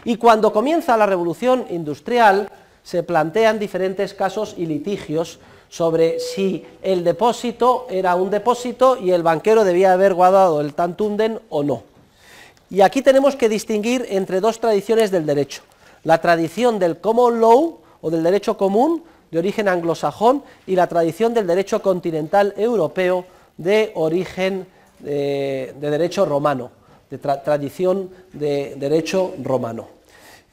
Y cuando comienza la revolución industrial, se plantean diferentes casos y litigios sobre si el depósito era un depósito y el banquero debía haber guardado el tantunden o no. Y aquí tenemos que distinguir entre dos tradiciones del derecho: la tradición del common law o del derecho común de origen anglosajón y la tradición del derecho continental europeo de origen de derecho romano, de tradición de derecho romano.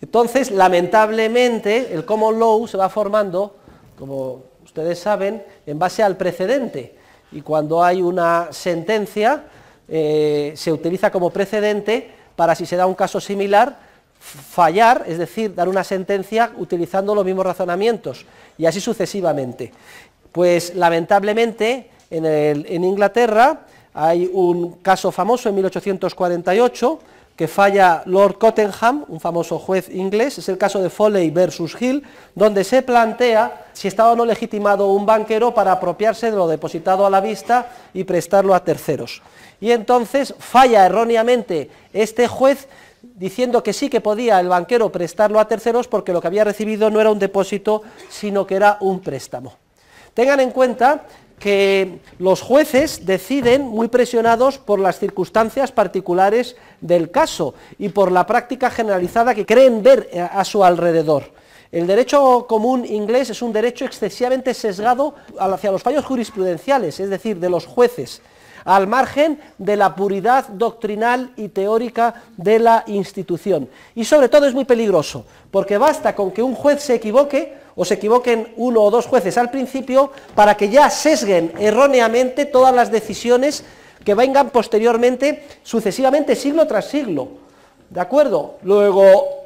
Entonces, lamentablemente, el common law se va formando, como ustedes saben, en base al precedente, y cuando hay una sentencia se utiliza como precedente para, si se da un caso similar, fallar, es decir, dar una sentencia utilizando los mismos razonamientos, y así sucesivamente. Pues lamentablemente en Inglaterra hay un caso famoso en 1848 que falla Lord Cottenham, un famoso juez inglés, es el caso de Foley versus Hill, donde se plantea si estaba o no legitimado un banquero para apropiarse de lo depositado a la vista y prestarlo a terceros. Y entonces falla erróneamente este juez diciendo que sí que podía el banquero prestarlo a terceros porque lo que había recibido no era un depósito, sino que era un préstamo. Tengan en cuenta que los jueces deciden muy presionados por las circunstancias particulares del caso y por la práctica generalizada que creen ver a su alrededor. El derecho común inglés es un derecho excesivamente sesgado hacia los fallos jurisprudenciales, es decir, de los jueces, al margen de la puridad doctrinal y teórica de la institución. Y sobre todo es muy peligroso, porque basta con que un juez se equivoque, o se equivoquen uno o dos jueces al principio, para que ya sesguen erróneamente todas las decisiones que vengan posteriormente, sucesivamente, siglo tras siglo. ¿De acuerdo? Luego,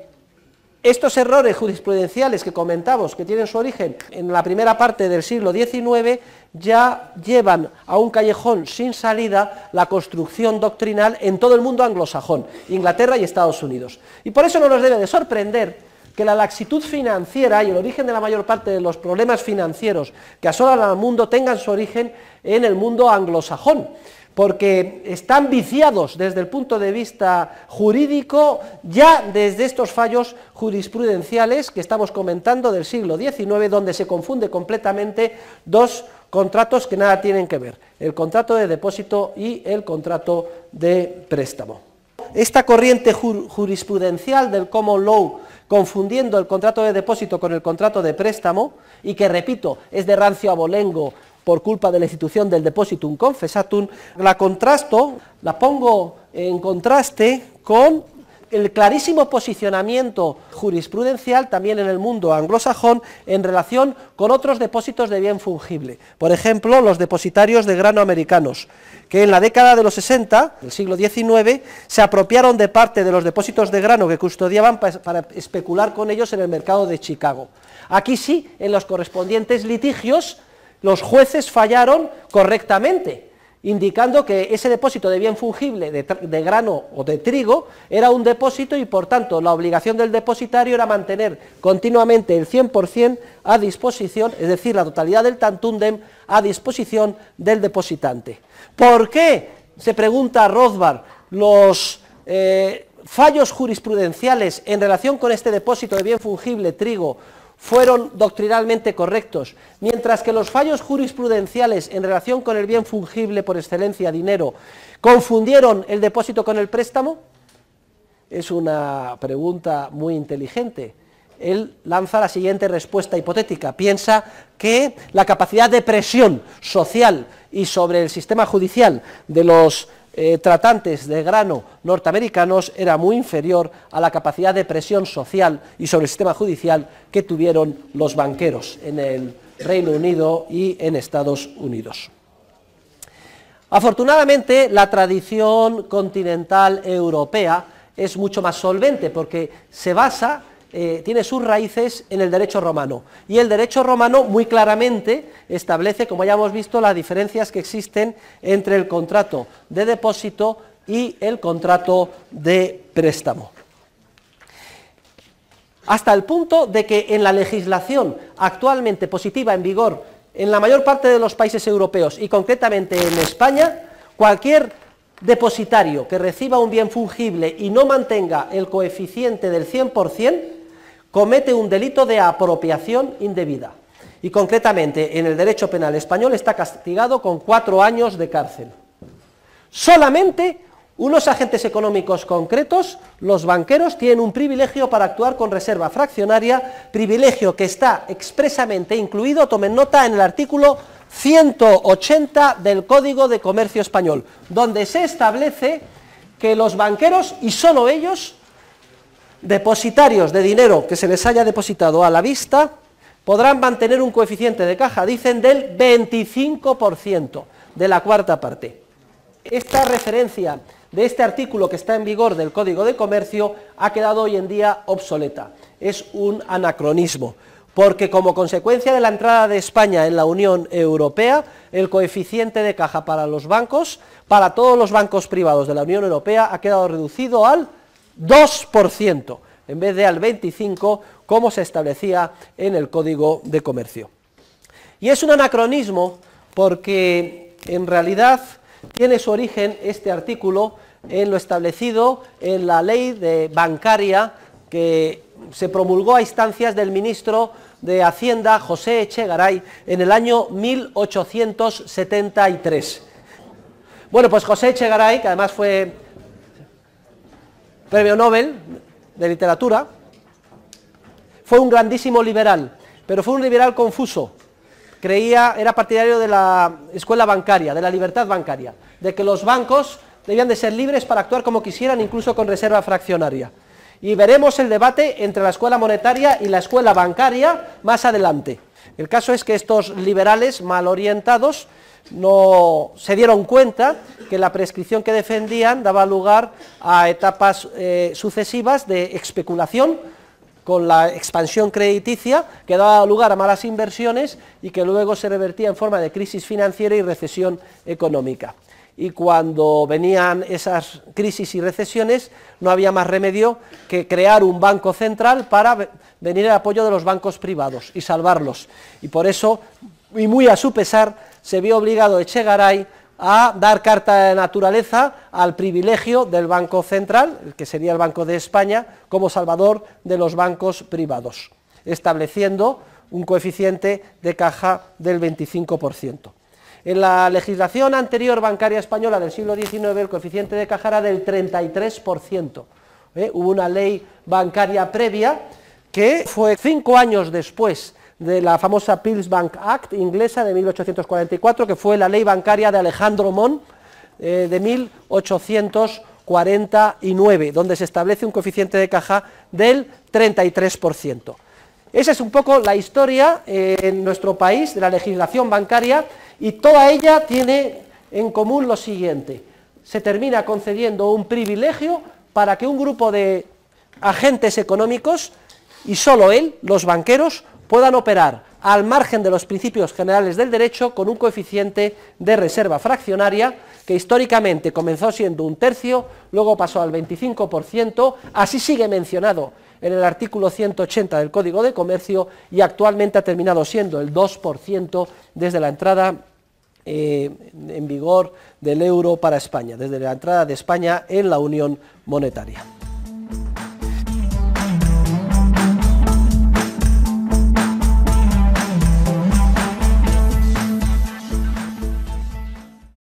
estos errores jurisprudenciales que comentamos, que tienen su origen en la primera parte del siglo XIX, ya llevan a un callejón sin salida la construcción doctrinal en todo el mundo anglosajón, Inglaterra y Estados Unidos. Y por eso no nos debe de sorprender que la laxitud financiera y el origen de la mayor parte de los problemas financieros que asolan al mundo tengan su origen en el mundo anglosajón, porque están viciados desde el punto de vista jurídico ya desde estos fallos jurisprudenciales que estamos comentando del siglo XIX, donde se confunde completamente dos contratos que nada tienen que ver, el contrato de depósito y el contrato de préstamo. Esta corriente jurisprudencial del common law, confundiendo el contrato de depósito con el contrato de préstamo, y que, repito, es de rancio abolengo por culpa de la institución del depositum confessatum, la contrasto, la pongo en contraste con el clarísimo posicionamiento jurisprudencial también en el mundo anglosajón en relación con otros depósitos de bien fungible. Por ejemplo, los depositarios de grano americanos, que en la década de los 60 del siglo XIX se apropiaron de parte de los depósitos de grano que custodiaban para especular con ellos en el mercado de Chicago. Aquí sí, en los correspondientes litigios, los jueces fallaron correctamente, indicando que ese depósito de bien fungible de grano o de trigo era un depósito y por tanto la obligación del depositario era mantener continuamente el 100% a disposición, es decir, la totalidad del tantundem a disposición del depositante. ¿Por qué, se pregunta Rothbard, los fallos jurisprudenciales en relación con este depósito de bien fungible trigo fueron doctrinalmente correctos, mientras que los fallos jurisprudenciales en relación con el bien fungible por excelencia, dinero, confundieron el depósito con el préstamo? Es una pregunta muy inteligente. Él lanza la siguiente respuesta hipotética: piensa que la capacidad de presión social y sobre el sistema judicial de los tratantes de grano norteamericanos era muy inferior a la capacidad de presión social y sobre el sistema judicial que tuvieron los banqueros en el Reino Unido y en Estados Unidos. Afortunadamente, la tradición continental europea es mucho más solvente porque se basa, tiene sus raíces en el derecho romano, y el derecho romano muy claramente establece, como ya hemos visto, las diferencias que existen entre el contrato de depósito y el contrato de préstamo. Hasta el punto de que en la legislación actualmente positiva en vigor en la mayor parte de los países europeos y concretamente en España, cualquier depositario que reciba un bien fungible y no mantenga el coeficiente del 100%, comete un delito de apropiación indebida. Y concretamente, en el derecho penal español está castigado con 4 años de cárcel. Solamente unos agentes económicos concretos, los banqueros, tienen un privilegio para actuar con reserva fraccionaria, privilegio que está expresamente incluido, tomen nota, en el artículo 180 del Código de Comercio Español, donde se establece que los banqueros, y solo ellos, depositarios de dinero que se les haya depositado a la vista, podrán mantener un coeficiente de caja, dicen, del 25%, de la cuarta parte. Esta referencia de este artículo que está en vigor del Código de Comercio ha quedado hoy en día obsoleta. Es un anacronismo, porque como consecuencia de la entrada de España en la Unión Europea, el coeficiente de caja para los bancos, para todos los bancos privados de la Unión Europea, ha quedado reducido al 2%, en vez de al 25%, como se establecía en el Código de Comercio. Y es un anacronismo porque, en realidad, tiene su origen este artículo en lo establecido en la ley bancaria que se promulgó a instancias del ministro de Hacienda, José Echegaray, en el año 1873. Bueno, pues José Echegaray, que además fue premio Nobel de literatura, fue un grandísimo liberal, pero fue un liberal confuso. Era partidario de la escuela bancaria, de la libertad bancaria, de que los bancos debían de ser libres para actuar como quisieran, incluso con reserva fraccionaria. Y veremos el debate entre la escuela monetaria y la escuela bancaria más adelante. El caso es que estos liberales mal orientados no se dieron cuenta que la prescripción que defendían daba lugar a etapas sucesivas de especulación, con la expansión crediticia, que daba lugar a malas inversiones y que luego se revertía en forma de crisis financiera y recesión económica. Y cuando venían esas crisis y recesiones, no había más remedio que crear un banco central para venir al apoyo de los bancos privados y salvarlos. Y por eso, y muy a su pesar, se vio obligado Echegaray a dar carta de naturaleza al privilegio del Banco Central, que sería el Banco de España, como salvador de los bancos privados, estableciendo un coeficiente de caja del 25%. En la legislación anterior bancaria española del siglo XIX, el coeficiente de caja era del 33%. Hubo una ley bancaria previa que fue 5 años después de la famosa Pillsbury Act inglesa de 1844, que fue la ley bancaria de Alejandro Mon de 1849, donde se establece un coeficiente de caja del 33%. Esa es un poco la historia en nuestro país de la legislación bancaria, y toda ella tiene en común lo siguiente: se termina concediendo un privilegio para que un grupo de agentes económicos, y solo los banqueros, puedan operar al margen de los principios generales del derecho con un coeficiente de reserva fraccionaria que históricamente comenzó siendo 1/3, luego pasó al 25%, así sigue mencionado en el artículo 180 del Código de Comercio, y actualmente ha terminado siendo el 2% desde la entrada en vigor del euro para España, desde la entrada de España en la Unión Monetaria.